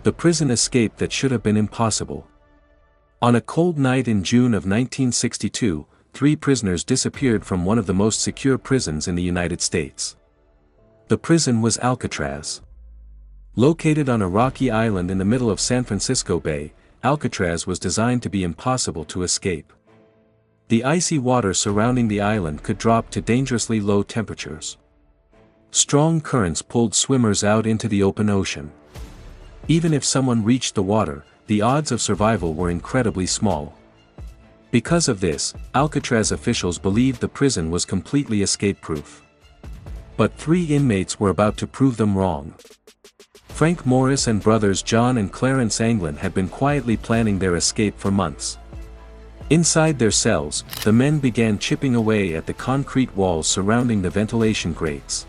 The prison escape that should have been impossible. On a cold night in June of 1962, 3 prisoners disappeared from one of the most secure prisons in the United States. The prison was Alcatraz. Located on a rocky island in the middle of San Francisco Bay, Alcatraz was designed to be impossible to escape. The icy water surrounding the island could drop to dangerously low temperatures. Strong currents pulled swimmers out into the open ocean. Even if someone reached the water, the odds of survival were incredibly small. Because of this, Alcatraz officials believed the prison was completely escape-proof. But 3 inmates were about to prove them wrong. Frank Morris and brothers John and Clarence Anglin had been quietly planning their escape for months. Inside their cells, the men began chipping away at the concrete walls surrounding the ventilation grates.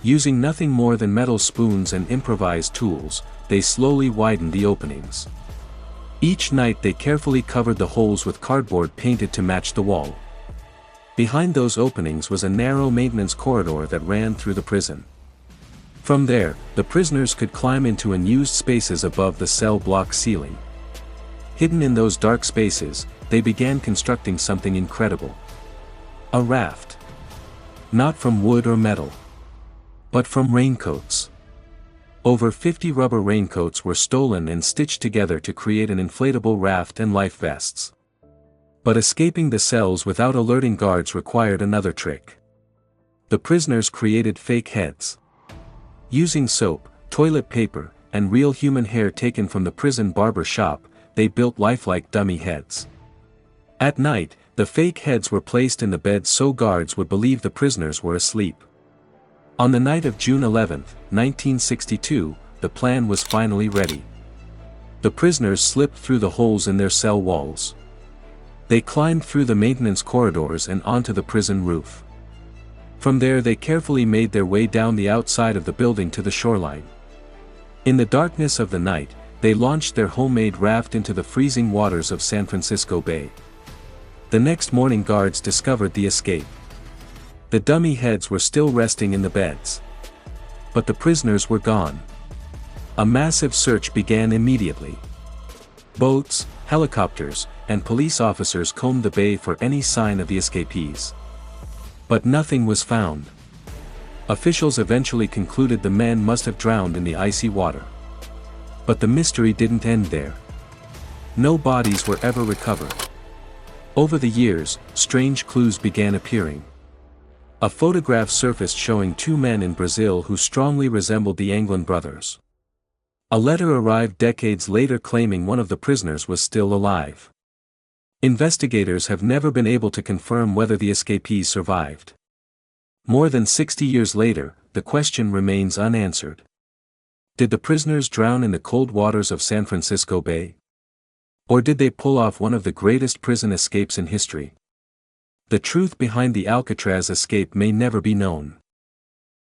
Using nothing more than metal spoons and improvised tools, they slowly widened the openings. Each night they carefully covered the holes with cardboard painted to match the wall. Behind those openings was a narrow maintenance corridor that ran through the prison. From there, the prisoners could climb into unused spaces above the cell block ceiling. Hidden in those dark spaces, they began constructing something incredible. A raft. Not from wood or metal, but from raincoats. Over 50 rubber raincoats were stolen and stitched together to create an inflatable raft and life vests. But escaping the cells without alerting guards required another trick. The prisoners created fake heads. Using soap, toilet paper, and real human hair taken from the prison barber shop, they built lifelike dummy heads. At night, the fake heads were placed in the beds so guards would believe the prisoners were asleep. On the night of June 11, 1962, the plan was finally ready. The prisoners slipped through the holes in their cell walls. They climbed through the maintenance corridors and onto the prison roof. From there they carefully made their way down the outside of the building to the shoreline. In the darkness of the night, they launched their homemade raft into the freezing waters of San Francisco Bay. The next morning guards discovered the escape. The dummy heads were still resting in the beds. But the prisoners were gone. A massive search began immediately. Boats, helicopters, and police officers combed the bay for any sign of the escapees. But nothing was found. Officials eventually concluded the men must have drowned in the icy water. But the mystery didn't end there. No bodies were ever recovered. Over the years, strange clues began appearing. A photograph surfaced showing 2 men in Brazil who strongly resembled the Anglin brothers. A letter arrived decades later claiming one of the prisoners was still alive. Investigators have never been able to confirm whether the escapees survived. More than 60 years later, the question remains unanswered. Did the prisoners drown in the cold waters of San Francisco Bay? Or did they pull off one of the greatest prison escapes in history? The truth behind the Alcatraz escape may never be known.